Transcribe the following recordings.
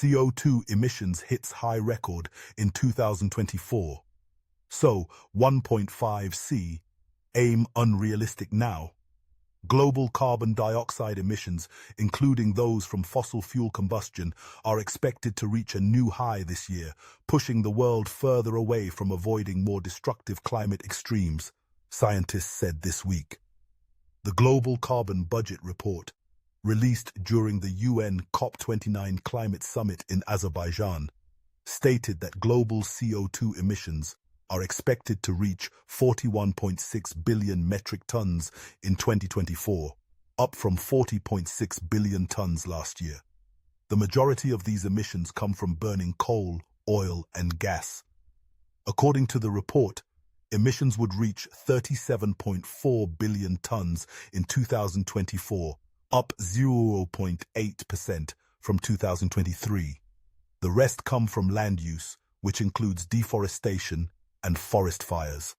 CO2 emissions hits high record in 2024. So, 1.5C, aim unrealistic now. Global carbon dioxide emissions, including those from fossil fuel combustion, are expected to reach a new high this year, pushing the world further away from avoiding more destructive climate extremes, scientists said this week. The Global Carbon Budget Report, released during the UN COP29 climate summit in Azerbaijan, stated that global CO2 emissions are expected to reach 41.6 billion metric tons in 2024, up from 40.6 billion tons last year. The majority of these emissions come from burning coal, oil, and gas. According to the report, emissions would reach 37.4 billion tons in 2024, up 0.8% from 2023. The rest come from land use, which includes deforestation and forest fires.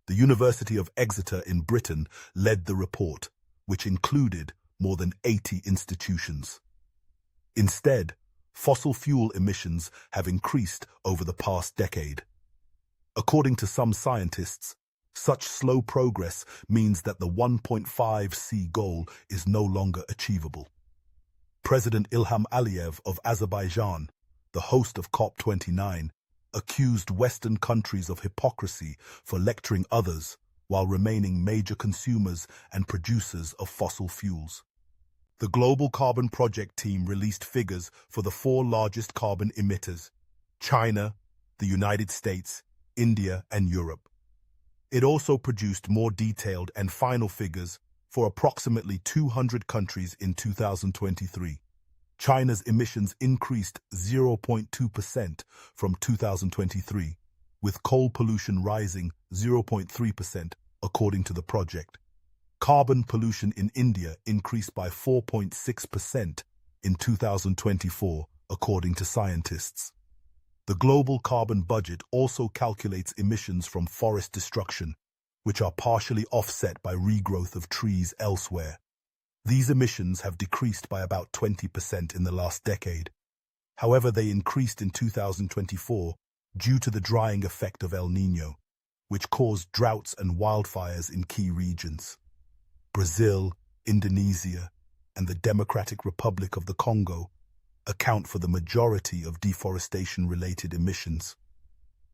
The University of Exeter in Britain led the report, which included more than 80 institutions. Instead, fossil fuel emissions have increased over the past decade. According to some scientists, such slow progress means that the 1.5C goal is no longer achievable. President Ilham Aliyev of Azerbaijan, the host of COP29, accused Western countries of hypocrisy for lecturing others while remaining major consumers and producers of fossil fuels. The Global Carbon Project team released figures for the 4 largest carbon emitters: China, the United States, India, and Europe. It also produced more detailed and final figures for approximately 200 countries in 2023. China's emissions increased 0.2% from 2023, with coal pollution rising 0.3%, according to the project. Carbon pollution in India increased by 4.6% in 2024, according to scientists. The global carbon budget also calculates emissions from forest destruction, which are partially offset by regrowth of trees elsewhere. These emissions have decreased by about 20% in the last decade. However, they increased in 2024 due to the drying effect of El Niño, which caused droughts and wildfires in key regions. Brazil, Indonesia, and the Democratic Republic of the Congo account for the majority of deforestation-related emissions.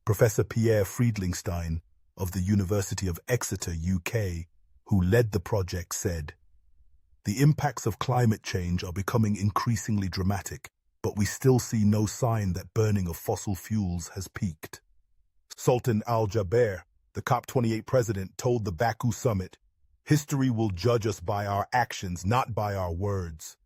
Professor Pierre Friedlingstein of the University of Exeter, UK, who led the project, said, "The impacts of climate change are becoming increasingly dramatic, but we still see no sign that burning of fossil fuels has peaked." Sultan Al-Jaber, the COP28 president, told the Baku summit, "History will judge us by our actions, not by our words."